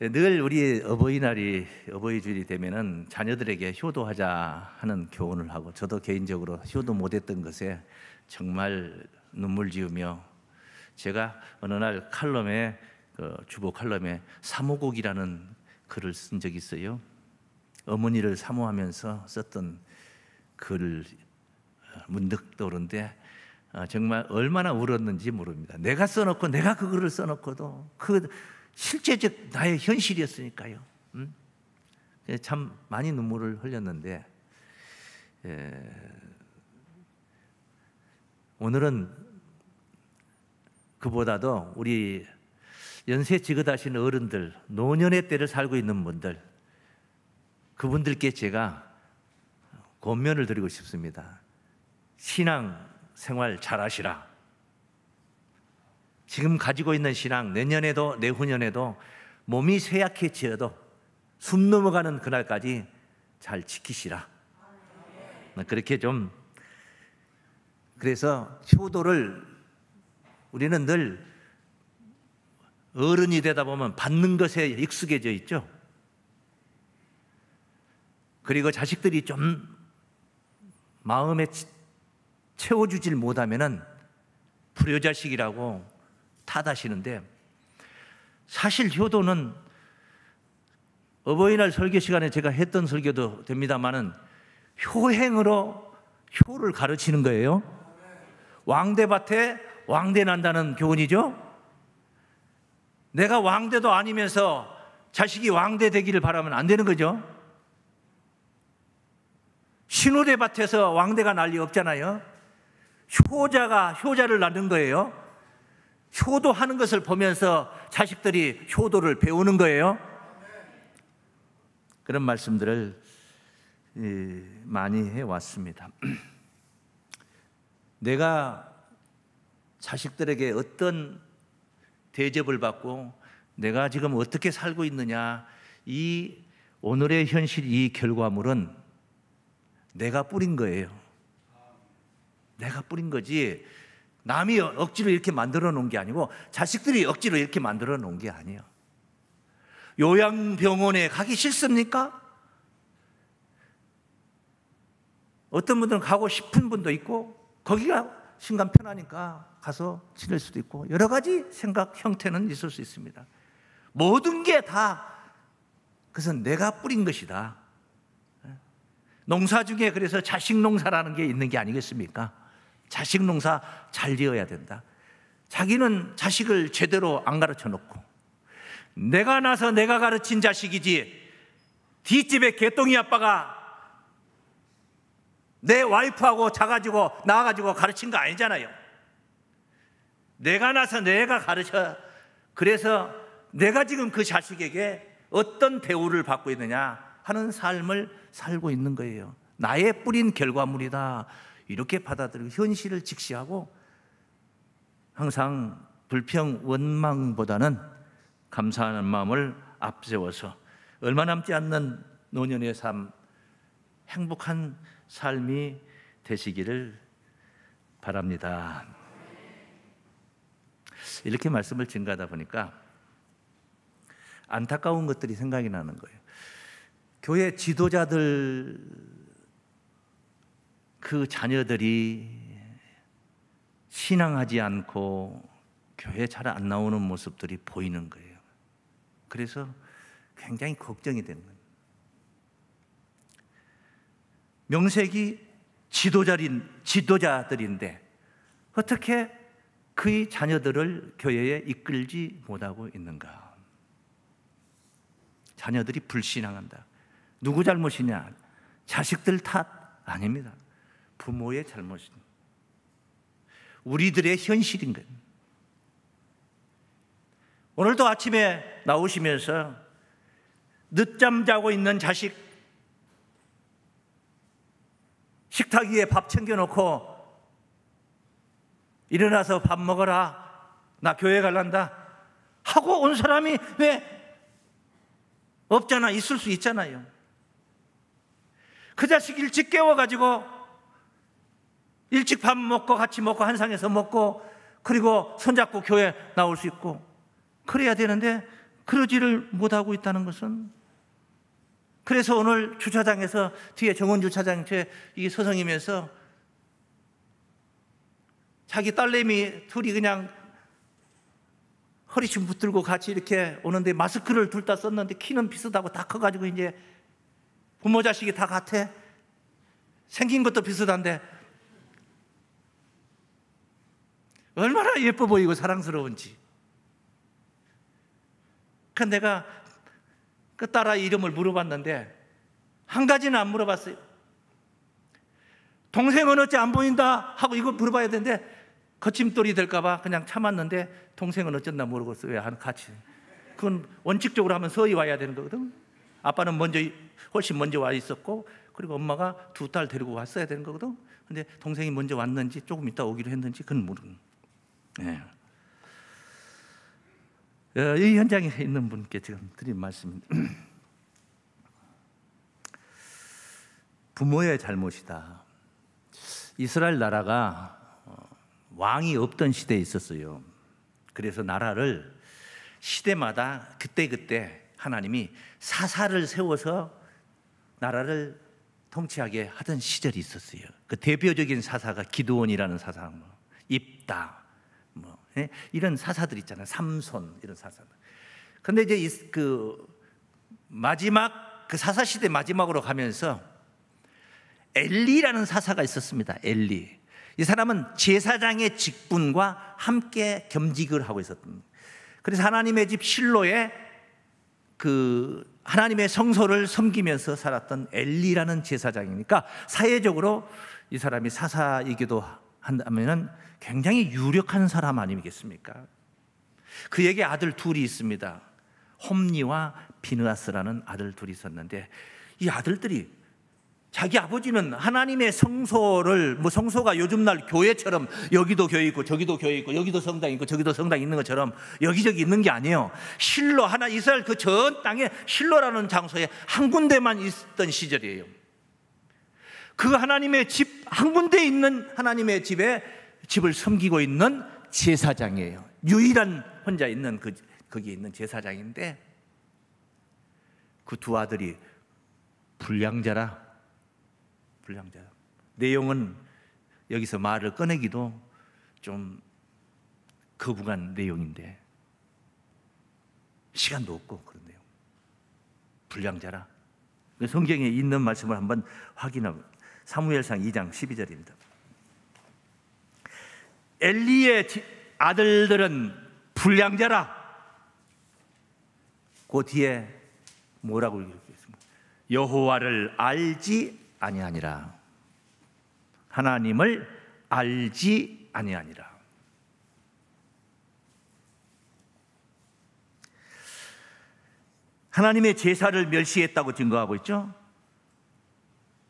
늘 우리 어버이 주일이 되면은 자녀들에게 효도하자 하는 교훈을 하고, 저도 개인적으로 효도 못했던 것에 정말 눈물 지으며, 제가 어느 날 칼럼에, 주보 칼럼에 사모곡이라는 글을 쓴 적이 있어요. 어머니를 사모하면서 썼던 글을 문득 떠오르는데 정말 얼마나 울었는지 모릅니다. 내가 써놓고, 내가 그 글을 써놓고도 그 실제적 나의 현실이었으니까요. 참 많이 눈물을 흘렸는데, 오늘은 그보다도 우리 연세 지긋하신 어른들, 노년의 때를 살고 있는 분들, 그분들께 제가 권면을 드리고 싶습니다. 신앙 생활 잘하시라. 지금 가지고 있는 신앙, 내년에도 내후년에도 몸이 쇠약해지어도 숨 넘어가는 그날까지 잘 지키시라. 그렇게 좀, 그래서 효도를 우리는 늘 어른이 되다 보면 받는 것에 익숙해져 있죠. 그리고 자식들이 좀 마음에 채워주질 못하면은 불효자식이라고 탓하시는데, 사실 효도는 어버이날 설교 시간에 제가 했던 설교도 됩니다만은 효행으로 효를 가르치는 거예요. 왕대밭에 왕대 난다는 교훈이죠. 내가 왕대도 아니면서 자식이 왕대 되기를 바라면 안 되는 거죠. 신우대밭에서 왕대가 난리 없잖아요. 효자가 효자를 낳는 거예요. 효도하는 것을 보면서 자식들이 효도를 배우는 거예요. 그런 말씀들을 많이 해왔습니다. 내가 자식들에게 어떤 대접을 받고 내가 지금 어떻게 살고 있느냐, 이 오늘의 현실, 이 결과물은 내가 뿌린 거예요. 내가 뿌린 거지, 남이 억지로 이렇게 만들어 놓은 게 아니고 자식들이 억지로 이렇게 만들어 놓은 게 아니에요. 요양병원에 가기 싫습니까? 어떤 분들은 가고 싶은 분도 있고, 거기가 신간 편하니까 가서 지낼 수도 있고, 여러 가지 생각 형태는 있을 수 있습니다. 모든 게 다 그것은 내가 뿌린 것이다. 농사 중에 그래서 자식 농사라는 게 있는 게 아니겠습니까? 자식 농사 잘 지어야 된다. 자기는 자식을 제대로 안 가르쳐 놓고, 내가 나서 내가 가르친 자식이지 뒷집에 개똥이 아빠가 내 와이프하고 자가지고 나와가지고 가르친 거 아니잖아요. 내가 나서 내가 가르쳐, 그래서 내가 지금 그 자식에게 어떤 대우를 받고 있느냐 하는 삶을 살고 있는 거예요. 나의 뿌린 결과물이다, 이렇게 받아들이고 현실을 직시하고, 항상 불평 원망보다는 감사하는 마음을 앞세워서 얼마 남지 않는 노년의 삶, 행복한 삶이 되시기를 바랍니다. 이렇게 말씀을 증가하다 보니까 안타까운 것들이 생각이 나는 거예요. 교회 지도자들 그 자녀들이 신앙하지 않고 교회 잘 안 나오는 모습들이 보이는 거예요. 그래서 굉장히 걱정이 되는 거예요. 명색이 지도자들인데 어떻게 그의 자녀들을 교회에 이끌지 못하고 있는가? 자녀들이 불신앙한다. 누구 잘못이냐? 자식들 탓 아닙니다. 부모의 잘못입니다. 우리들의 현실인 거예요. 오늘도 아침에 나오시면서 늦잠 자고 있는 자식 식탁 위에 밥 챙겨놓고 일어나서 밥 먹어라, 나 교회 갈란다 하고 온 사람이 왜 없잖아. 있을 수 있잖아요. 그 자식 일찍 깨워가지고 일찍 밥 먹고 같이 먹고 한상에서 먹고, 그리고 손잡고 교회 나올 수 있고 그래야 되는데, 그러지를 못하고 있다는 것은, 그래서 오늘 주차장에서 뒤에 정원 주차장 이 서성이면서 자기 딸내미 둘이 그냥 허리춤 붙들고 같이 이렇게 오는데 마스크를 둘 다 썼는데 키는 비슷하고 다 커가지고 이제 부모 자식이 다 같아. 생긴 것도 비슷한데 얼마나 예뻐 보이고 사랑스러운지. 그 내가 그 딸아이 이름을 물어봤는데 한 가지는 안 물어봤어요. 동생은 어째 안 보인다 하고 이거 물어봐야 되는데 거침돌이 될까봐 그냥 참았는데 동생은 어쩐다 모르겠어요. 왜 같이. 그건 원칙적으로 하면 서희 와야 되는 거거든. 아빠는 훨씬 먼저 와 있었고, 그리고 엄마가 두 딸 데리고 왔어야 되는 거거든. 근데 동생이 먼저 왔는지 조금 있다 오기로 했는지 그건 모르는. 네. 이 현장에 있는 분께 지금 드린 말씀입니다. 부모의 잘못이다. 이스라엘 나라가 왕이 없던 시대에 있었어요. 그래서 나라를 시대마다 그때그때 하나님이 사사를 세워서 나라를 통치하게 하던 시절이 있었어요. 그 대표적인 사사가 기드온이라는 사사, 입다, 이런 사사들 있잖아요. 삼손 이런 사사들. 근데 이제 그 마지막 그 사사 시대 마지막으로 가면서 엘리라는 사사가 있었습니다. 엘리. 이 사람은 제사장의 직분과 함께 겸직을 하고 있었던. 그래서 하나님의 집 실로에 그 하나님의 성소를 섬기면서 살았던 엘리라는 제사장이니까 사회적으로 이 사람이 사사이기도 한다면은 굉장히 유력한 사람 아니겠습니까? 그에게 아들 둘이 있습니다. 홈니와 비느하스라는 아들 둘이 있었는데, 이 아들들이 자기 아버지는 하나님의 성소를, 성소가 요즘날 교회처럼 여기도 교회 있고 저기도 교회 있고 여기도 성당 있고 저기도 성당 있는 것처럼 여기저기 있는 게 아니에요. 실로, 이스라엘 그 전 땅에 실로라는 장소에 한 군데만 있던 시절이에요. 그 하나님의 집, 한 군데 있는 하나님의 집을 섬기고 있는 제사장이에요. 유일한 혼자 있는 거기에 있는 제사장인데, 그 두 아들이 불량자라. 내용은 여기서 말을 꺼내기도 좀 거북한 내용인데 시간도 없고 그런 내용. 불량자라. 성경에 있는 말씀을 한번 확인하고, 사무엘상 2장 12절입니다. 엘리의 아들들은 불량자라. 그 뒤에 뭐라고 읽었습니까? 여호와를 알지 아니하니라. 하나님을 알지 아니하니라. 하나님의 제사를 멸시했다고 증거하고 있죠.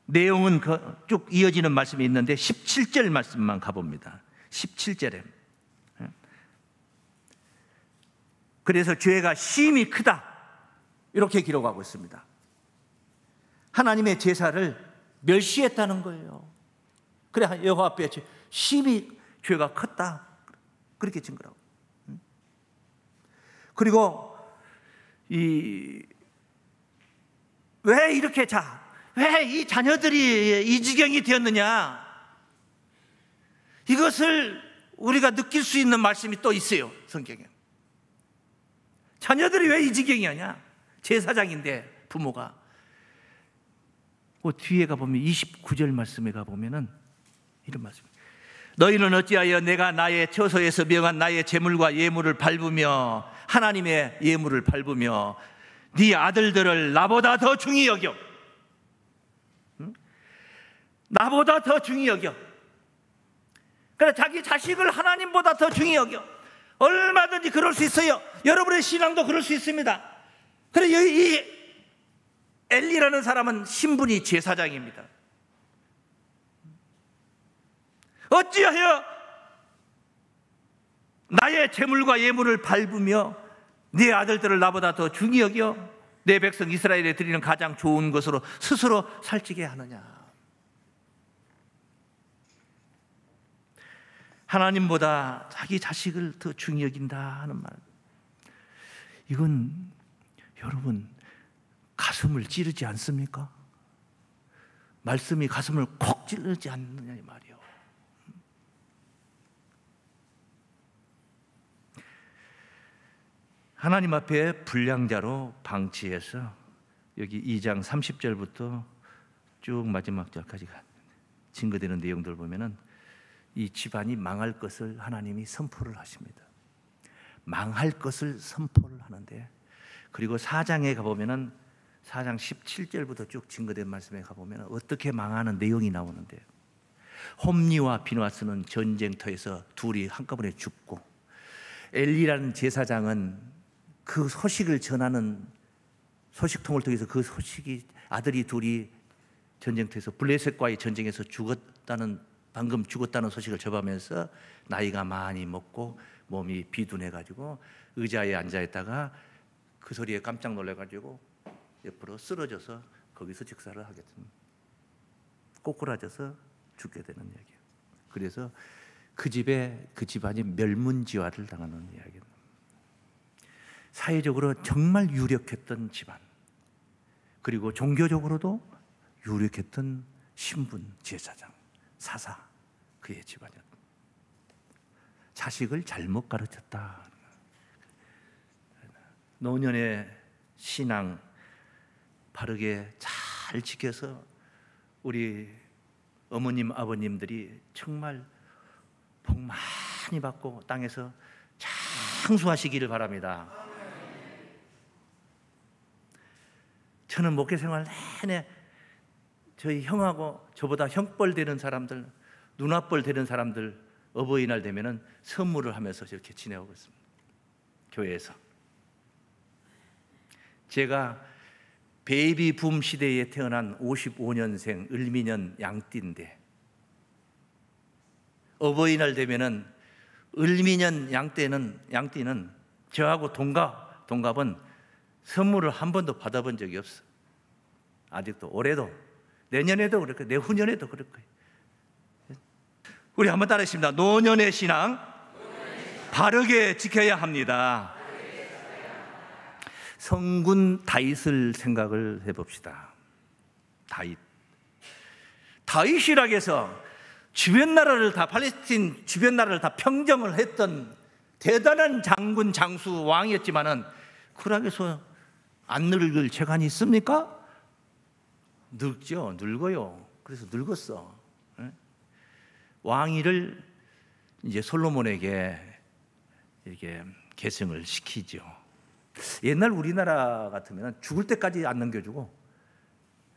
내용은 쭉 이어지는 말씀이 있는데 17절 말씀만 가봅니다. 17절에 그래서 죄가 심히 크다 이렇게 기록하고 있습니다. 하나님의 제사를 멸시했다는 거예요. 그래 여호와 앞에 심히 죄가 컸다 그렇게 증거하고. 그리고 왜 이 자녀들이 이 지경이 되었느냐, 이것을 우리가 느낄 수 있는 말씀이 또 있어요. 성경에 자녀들이 왜 이 지경이냐, 제사장인데 부모가. 그 뒤에 가보면 29절 말씀에 가보면은 이런 말씀. 너희는 어찌하여 내가 나의 처소에서 명한 나의 제물과 예물을 밟으며 하나님의 예물을 밟으며 네 아들들을 나보다 더 중히 여겨. 나보다 더 중히 여겨. 그래, 자기 자식을 하나님보다 더 중히 여겨. 얼마든지 그럴 수 있어요. 여러분의 신앙도 그럴 수 있습니다. 그래, 이 엘리라는 사람은 신분이 제사장입니다. 어찌하여 나의 제물과 예물을 밟으며 네 아들들을 나보다 더 중히 여겨 내 백성 이스라엘에 드리는 가장 좋은 것으로 스스로 살찌게 하느냐. 하나님보다 자기 자식을 더 중히 여긴다 하는 말. 이건 여러분 가슴을 찌르지 않습니까? 말씀이 가슴을 콕 찌르지 않느냐 이 말이요. 하나님 앞에 불량자로 방치해서 여기 2장 30절부터 쭉 마지막 절까지 증거되는 내용들 보면은 이 집안이 망할 것을 하나님이 선포를 하십니다. 망할 것을 선포를 하는데, 그리고 4장에 가보면은 4장 17절부터 쭉 증거된 말씀에 가보면 어떻게 망하는 내용이 나오는데, 홈리와 비누아스는 전쟁터에서 둘이 한꺼번에 죽고, 엘리라는 제사장은 그 소식을 전하는 소식통을 통해서 그 소식이 아들이 둘이 전쟁터에서 블레셋과의 전쟁에서 방금 죽었다는 소식을 접하면서 나이가 많이 먹고 몸이 비둔해가지고 의자에 앉아있다가 그 소리에 깜짝 놀래가지고 옆으로 쓰러져서 거기서 즉사를 하게 됩니다. 꼬꾸라져서 죽게 되는 이야기예요. 그래서 그 집안이 멸문지화를 당하는 이야기입니다. 사회적으로 정말 유력했던 집안, 그리고 종교적으로도 유력했던 신분, 제사장, 사사, 그의 집안이었다. 자식을 잘못 가르쳤다. 노년의 신앙 바르게 잘 지켜서 우리 어머님, 아버님들이 정말 복 많이 받고 땅에서 장수하시기를 바랍니다. 저는 목회 생활 내내 저희 형하고 저보다 형뻘 되는 사람들, 누나뻘 되는 사람들 어버이날 되면은 선물을 하면서 이렇게 지내오고 있습니다. 교회에서. 제가 베이비 붐 시대에 태어난 55년생 을미년 양띠인데, 어버이날 되면은 을미년 양띠는 저하고 동갑은 선물을 한 번도 받아본 적이 없어. 아직도, 올해도, 내년에도 그럴 거예요. 내후년에도 그럴 거예요. 우리 한번 따라했습니다. 노년의 신앙 바르게 지켜야 합니다. 성군 다윗을 생각을 해봅시다. 다윗이라고 해서 주변 나라를 다, 팔레스틴 주변 나라를 다 평정을 했던 대단한 장군, 장수, 왕이었지만은 그러고 해서 안 늙을 재간이 있습니까? 늙죠. 늙어요. 그래서 늙었어. 왕위를 이제 솔로몬에게 이렇게 계승을 시키죠. 옛날 우리나라 같으면 죽을 때까지 안 넘겨주고,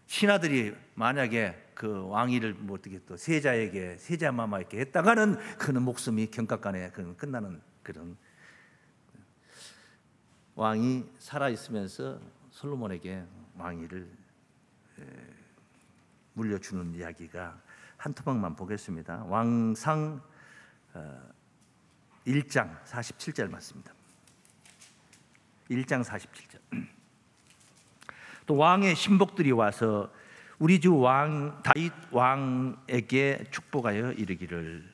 신하들이 만약에 그 왕위를 뭐 어떻게 또 세자마마에게 했다가는 그는 목숨이 경각간에 끝나는 그런, 왕이 살아 있으면서 솔로몬에게 왕위를 물려주는 이야기가 한 토막만 보겠습니다. 왕상 1장 47절 맞습니다. 1장 47절. 또 왕의 신복들이 와서 우리 주 왕 다윗 왕에게 축복하여 이르기를,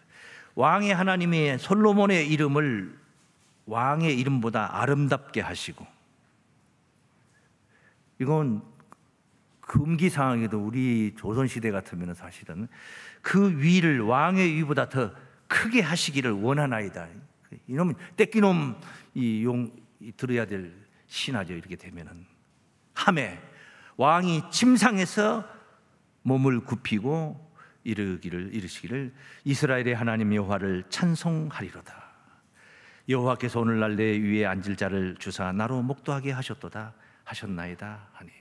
왕의 하나님이 솔로몬의 이름을 왕의 이름보다 아름답게 하시고, 이건 금기상황에도 우리 조선시대 같으면 사실은 그 위를 왕의 위보다 더 크게 하시기를 원하나이다. 이놈 떼끼놈 들어야 될 신하죠. 이렇게 되면은 함에 왕이 침상에서 몸을 굽히고 이르시기를, 이스라엘의 하나님 여호와를 찬송하리로다. 여호와께서 오늘날 내 위에 앉을 자를 주사 나로 목도하게 하셨도다 하셨나이다 하니.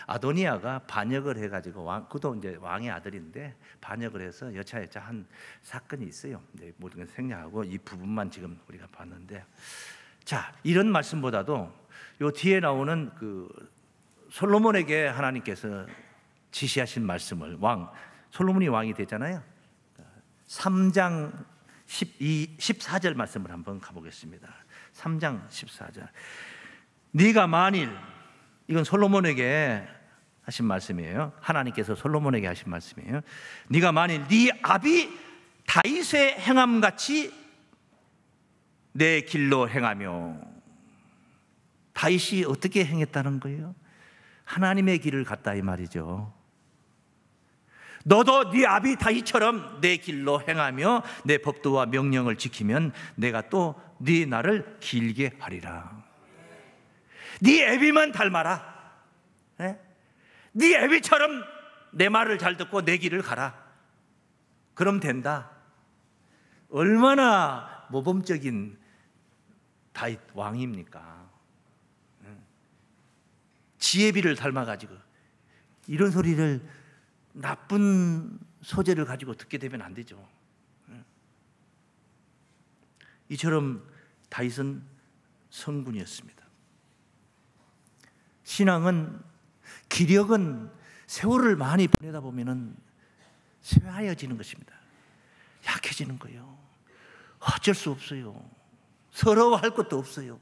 아도니아가 반역을 해가지고 그도 이제 왕의 아들인데 반역을 해서 여차여차 한 사건이 있어요. 모든 걸 생략하고 이 부분만 지금 우리가 봤는데, 자, 이런 말씀보다도 요 뒤에 나오는 그 솔로몬에게 하나님께서 지시하신 말씀을, 솔로몬이 왕이 됐잖아요. 3장 14절 말씀을 한번 가보겠습니다. 3장 14절. 네가 만일, 이건 솔로몬에게 하신 말씀이에요. 하나님께서 솔로몬에게 하신 말씀이에요. 네가 만일 네 아비 다윗의 행함같이 내 길로 행하며, 다윗이 어떻게 행했다는 거예요? 하나님의 길을 갔다 이 말이죠. 너도 네 아비 다윗처럼 내 길로 행하며 내 법도와 명령을 지키면 내가 또 네 날을 길게 하리라. 네 애비만 닮아라. 네 애비처럼 내 말을 잘 듣고 내 길을 가라. 그럼 된다. 얼마나 모범적인 다윗 왕입니까? 지혜비를 닮아가지고 이런 소리를, 나쁜 소재를 가지고 듣게 되면 안 되죠. 이처럼 다윗은 성군이었습니다. 신앙은, 기력은 세월을 많이 보내다 보면은 쇠하여지는 것입니다. 약해지는 거예요. 어쩔 수 없어요. 서러워할 것도 없어요.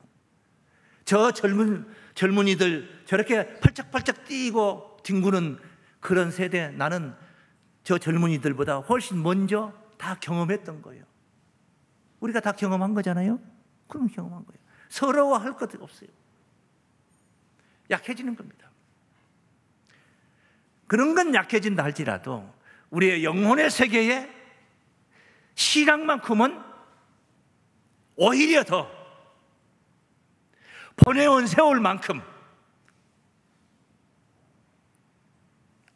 저 젊은이들 저렇게 팔짝팔짝 뛰고 뒹구는 그런 세대, 나는 저 젊은이들보다 훨씬 먼저 다 경험했던 거예요. 우리가 다 경험한 거잖아요. 그럼 경험한 거예요. 서러워할 것도 없어요. 약해지는 겁니다. 그런 건 약해진다 할지라도 우리의 영혼의 세계에 신앙만큼은 오히려 더 보내온 세월만큼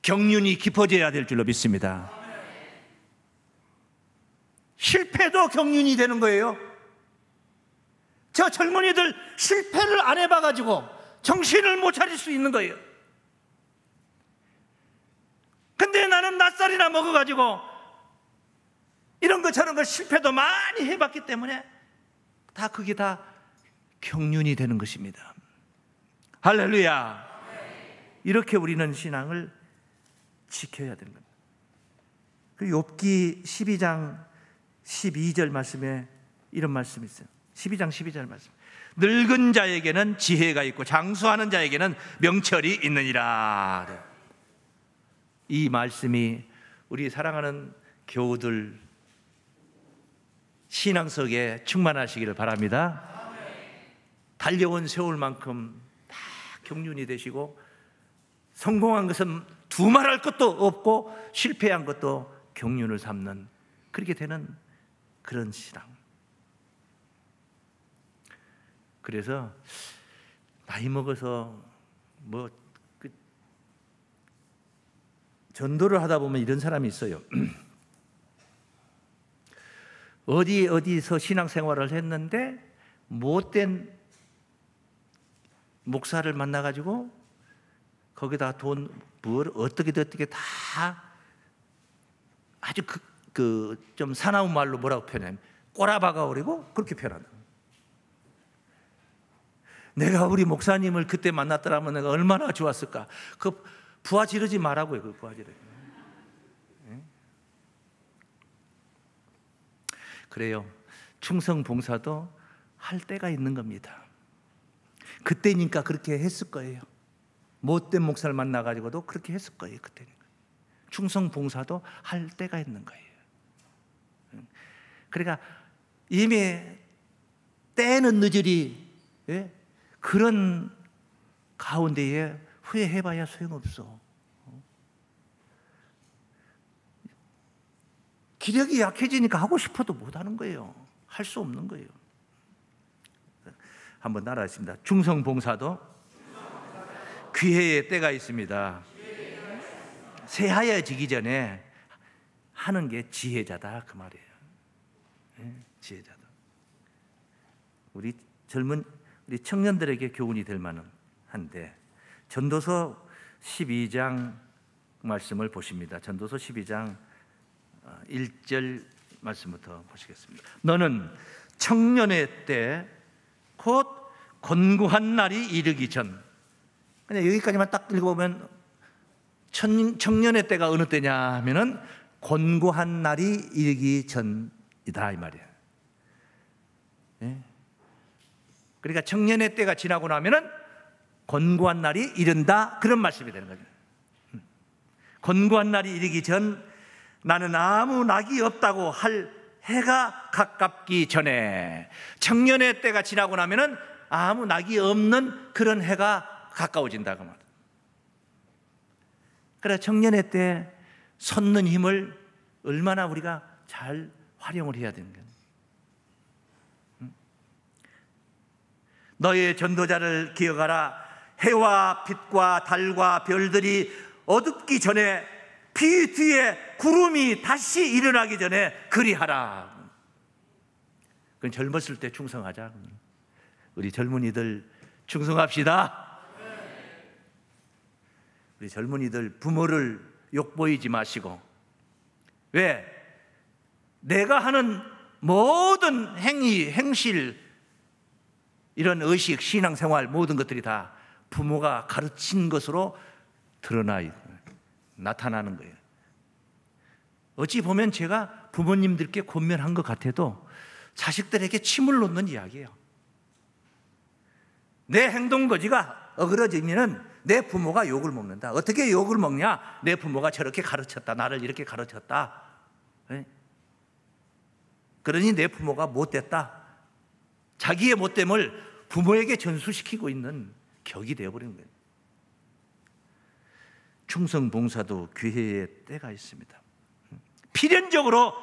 경륜이 깊어져야 될 줄로 믿습니다. 실패도 경륜이 되는 거예요. 저 젊은이들 실패를 안 해봐가지고 정신을 못 차릴 수 있는 거예요. 근데 나는 낯살이나 먹어가지고 이런 거 저런 거 실패도 많이 해봤기 때문에 다 그게 다 경륜이 되는 것입니다. 할렐루야. 이렇게 우리는 신앙을 지켜야 되는 겁니다. 그 욥기 12장 12절 말씀에 이런 말씀이 있어요. 12장 12절 말씀. 늙은 자에게는 지혜가 있고 장수하는 자에게는 명철이 있느니라. 이 말씀이 우리 사랑하는 교우들 신앙 속에 충만하시기를 바랍니다. 달려온 세월만큼 다 경륜이 되시고 성공한 것은 두말할 것도 없고 실패한 것도 경륜을 삼는, 그렇게 되는 그런 신앙. 그래서 나이 먹어서 전도를 하다 보면 이런 사람이 있어요. 어디서 신앙생활을 했는데 못된 목사를 만나가지고 거기다 돈 뭘 어떻게 다 아주 좀 사나운 말로 뭐라고 표현하면 꼬라박아 버리고 그렇게 표현한다. 내가 우리 목사님을 그때 만났더라면 내가 얼마나 좋았을까. 그 부하 지르지 말라고요. 그 부하 지르지. 그래요. 충성 봉사도 할 때가 있는 겁니다. 그때니까 그렇게 했을 거예요. 못된 목사를 만나가지고도 그렇게 했을 거예요. 그때는. 충성 봉사도 할 때가 있는 거예요. 그러니까 이미 때는 늦으리, 그런 가운데에 후회해봐야 소용없어. 기력이 약해지니까 하고 싶어도 못하는 거예요. 할 수 없는 거예요. 한번 따라하겠습니다. 충성 봉사도 기회의 때가 있습니다. 새하얘지기 전에 하는 게 지혜자다 그 말이에요. 지혜자다. 우리 청년들에게 교훈이 될 만은 한데, 전도서 12장 말씀을 보십니다. 전도서 12장 1절 말씀부터 보시겠습니다. 너는 청년의 때 곧 곤고한 날이 이르기 전. 그냥 여기까지만 딱 읽어보면 청년의 때가 어느 때냐 하면은 곤고한 날이 이르기 전이다 이 말이에요. 그러니까 청년의 때가 지나고 나면은 곤고한 날이 이른다, 그런 말씀이 되는 거죠. 곤고한 날이 이르기 전 나는 아무 낙이 없다고 할 해가 가깝기 전에, 청년의 때가 지나고 나면은 아무 낙이 없는 그런 해가 가까워진다고 말합니다. 그래 청년의 때 솟는 힘을 얼마나 우리가 잘 활용을 해야 되는 거예요. 너의 전도자를 기억하라. 해와 빛과 달과 별들이 어둡기 전에 비 뒤에 구름이 다시 일어나기 전에 그리하라. 그건 젊었을 때 충성하자. 우리 젊은이들 충성합시다. 우리 젊은이들 부모를 욕보이지 마시고, 왜? 내가 하는 모든 행위, 행실, 이런 의식, 신앙생활 모든 것들이 다 부모가 가르친 것으로 나타나는 거예요. 어찌 보면 제가 부모님들께 권면한 것 같아도 자식들에게 침을 놓는 이야기예요. 내 행동거지가 어그러지면 내 부모가 욕을 먹는다. 어떻게 욕을 먹냐? 내 부모가 저렇게 가르쳤다. 나를 이렇게 가르쳤다. 그러니 내 부모가 못됐다. 자기의 못됨을 부모에게 전수시키고 있는 격이 되어버린 거예요. 충성봉사도 기회의 때가 있습니다. 필연적으로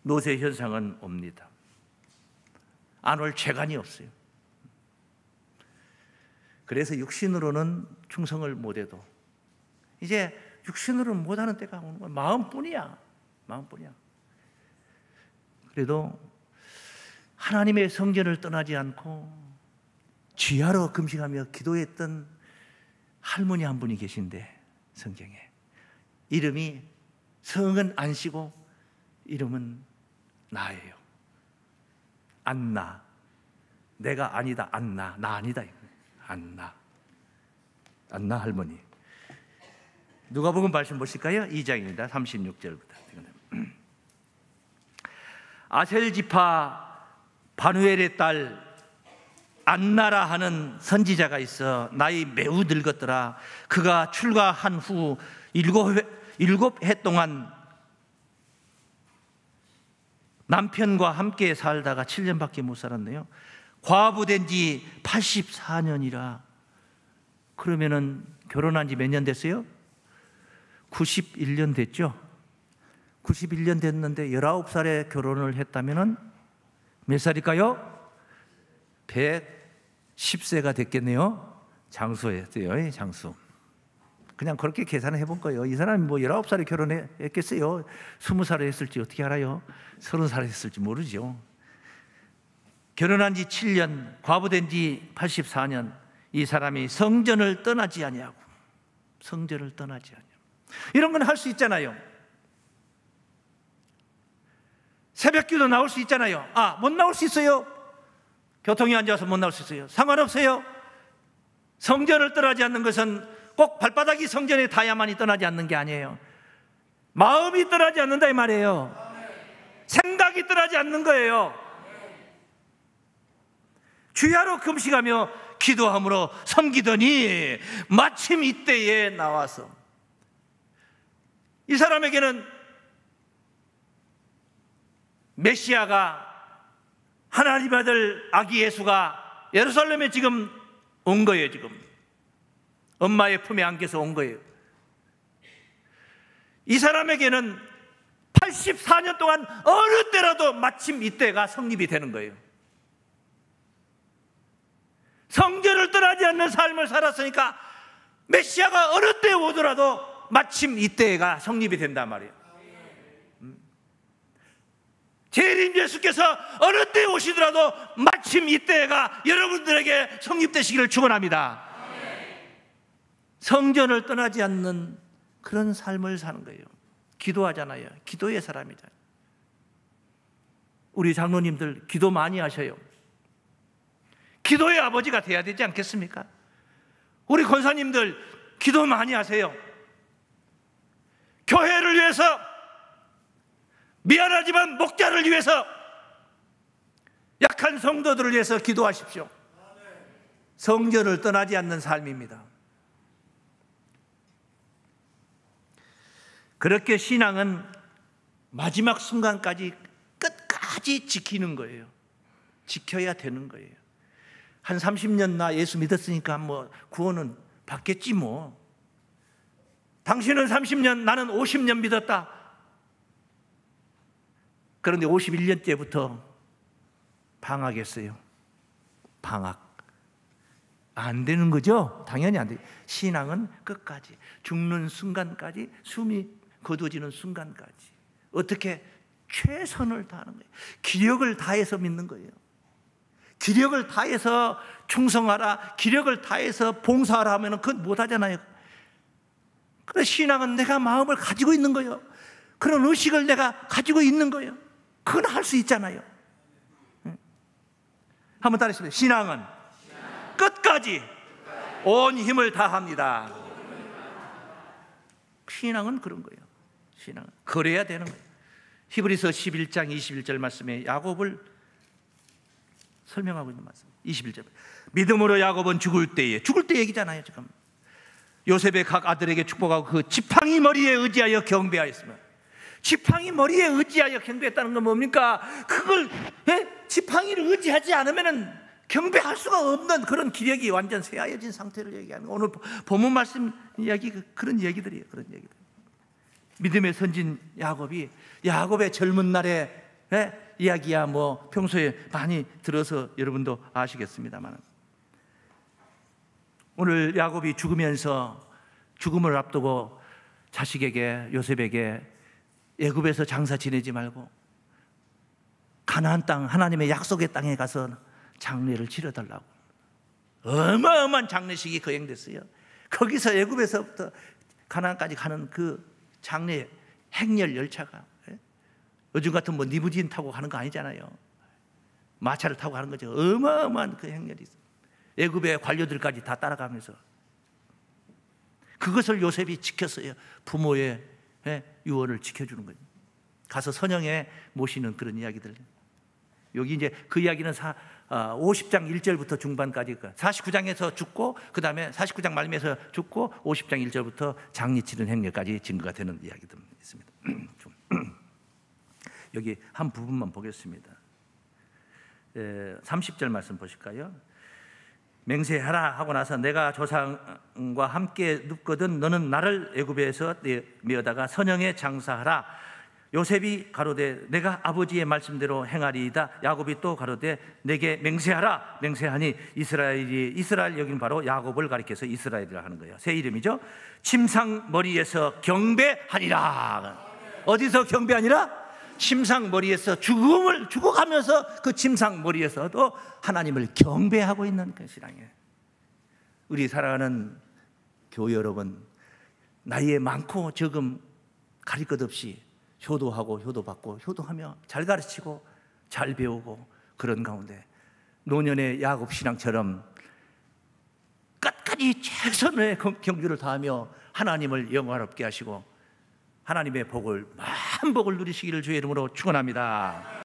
노쇠 현상은 옵니다. 안 올 재간이 없어요. 그래서 육신으로는 충성을 못해도 이제 육신으로는 못하는 때가 오는 거야. 마음뿐이야. 그래도 하나님의 성전을 떠나지 않고 주야로 금식하며 기도했던 할머니 한 분이 계신데, 성경에 이름이 성은 안시고 이름은 나예요. 안나. 내가 아니다. 안나. 나 아니다. 안나 할머니. 누가복음 말씀 보실까요? 2장입니다. 36절부터. 아셀 지파 바누엘의 딸 안나라 하는 선지자가 있어 나이 매우 늙었더라. 그가 출가한 후 7해 동안 남편과 함께 살다가 7년밖에 못 살았네요. 과부된 지 84년이라. 그러면은 결혼한 지 몇 년 됐어요? 91년 됐죠? 91년 됐는데 19살에 결혼을 했다면은 몇 살일까요? 110세가 됐겠네요. 장수였어요. 장수. 그냥 그렇게 계산해 본 거예요. 이 사람이 뭐 19살에 결혼했겠어요? 20살에 했을지 어떻게 알아요? 30살에 했을지 모르죠. 결혼한 지 7년, 과부된 지 84년, 이 사람이 성전을 떠나지 아니하고, 성전을 떠나지 아니하고. 이런 건 할 수 있잖아요. 새벽기도 나올 수 있잖아요. 못 나올 수 있어요. 교통이 안 좋아서 못 나올 수 있어요. 상관없어요. 성전을 떠나지 않는 것은 꼭 발바닥이 성전에 닿아야만이 떠나지 않는 게 아니에요. 마음이 떠나지 않는다 이 말이에요. 생각이 떠나지 않는 거예요. 주야로 금식하며 기도함으로 섬기더니 마침 이때에 나와서, 이 사람에게는 메시아가, 하나님 아들 아기 예수가 예루살렘에 지금 온 거예요. 지금 엄마의 품에 안겨서 온 거예요. 이 사람에게는 84년 동안 어느 때라도 마침 이때가 성립이 되는 거예요. 성전을 떠나지 않는 삶을 살았으니까 메시아가 어느 때 오더라도 마침 이때가 성립이 된단 말이에요. 재림 예수께서 어느 때 오시더라도 마침 이때가 여러분들에게 성립되시기를 축원합니다. 성전을 떠나지 않는 그런 삶을 사는 거예요. 기도하잖아요. 기도의 사람이잖아요. 우리 장로님들 기도 많이 하셔요. 기도의 아버지가 돼야 되지 않겠습니까? 우리 권사님들 기도 많이 하세요. 교회를 위해서, 미안하지만 목자를 위해서, 약한 성도들을 위해서 기도하십시오. 성전을 떠나지 않는 삶입니다. 그렇게 신앙은 마지막 순간까지 끝까지 지키는 거예요. 지켜야 되는 거예요. 한 30년 나 예수 믿었으니까 뭐 구원은 받겠지 뭐. 당신은 30년, 나는 50년 믿었다. 그런데 51년째부터 방학했어요. 방학. 안 되는 거죠? 당연히 안 돼요. 신앙은 끝까지, 죽는 순간까지, 숨이 거두어지는 순간까지 어떻게 최선을 다하는 거예요. 기력을 다해서 믿는 거예요. 기력을 다해서 충성하라, 기력을 다해서 봉사하라 하면 그건 못하잖아요. 그래, 신앙은 내가 마음을 가지고 있는 거예요. 그런 의식을 내가 가지고 있는 거예요. 그건 할 수 있잖아요. 한번 따라해보세요. 신앙은 끝까지 온 힘을 다합니다. 신앙은 그런 거예요. 신앙은 그래야 되는 거예요. 히브리서 11장 21절 말씀에 야곱을 설명하고 있는 말씀. 21절. 믿음으로 야곱은 죽을 때 얘기잖아요. 지금 요셉의 각 아들에게 축복하고 그 지팡이 머리에 의지하여 경배하였으며, 지팡이 머리에 의지하여 경배했다는 건 뭡니까? 그걸 지팡이를 의지하지 않으면 경배할 수가 없는 그런 기력이 완전 쇠하여진 상태를 얘기하는, 오늘 본문 말씀 이야기 그런 얘기들이에요. 그런 얘기들. 믿음의 선진 야곱의 젊은 날에 이야기야 뭐 평소에 많이 들어서 여러분도 아시겠습니다만, 오늘 야곱이 죽으면서 죽음을 앞두고 자식에게, 요셉에게 애굽에서 장사 지내지 말고 가나안 땅, 하나님의 약속의 땅에 가서 장례를 치러달라고 어마어마한 장례식이 거행됐어요. 거기서 애굽에서부터 가나안까지 가는 그 장례 행렬 열차가, 요즘 같은 뭐 리무진 타고 가는 거 아니잖아요. 마차를 타고 가는 거죠. 어마어마한 그 행렬이 있어요. 애굽의 관료들까지 다 따라가면서 그것을 요셉이 지켰어요. 부모의 유언을 지켜주는 거예요. 가서 선영에 모시는 그런 이야기들. 여기 이제 그 이야기는 50장 1절부터 중반까지, 49장에서 죽고 그 다음에 49장 말미에서 죽고 50장 1절부터 장례 치른 행렬까지 증거가 되는 이야기들 있습니다. 여기 한 부분만 보겠습니다. 30절 말씀 보실까요? 맹세하라 하고 나서 내가 조상과 함께 눕거든 너는 나를 애굽에서 메어다가 선영에 장사하라. 요셉이 가로되 내가 아버지의 말씀대로 행하리이다. 야곱이 또 가로되 내게 맹세하라. 맹세하니 이스라엘, 여기는 바로 야곱을 가리켜서 이스라엘이라 하는 거예요. 새 이름이죠. 침상 머리에서 경배하니라. 어디서 경배하니라? 침상 머리에서 죽어가면서 그 침상 머리에서도 하나님을 경배하고 있는 그 신앙이에요. 우리 사랑하는 교회 여러분, 나이에 많고 적음 가릴 것 없이 효도하고 효도받고 효도하며 잘 가르치고 잘 배우고, 그런 가운데 노년의 야곱 신앙처럼 끝까지 최선의 경주를 다하며 하나님을 영화롭게 하시고 하나님의 복을, 많은 복을 누리시기를 주의 이름으로 축원합니다.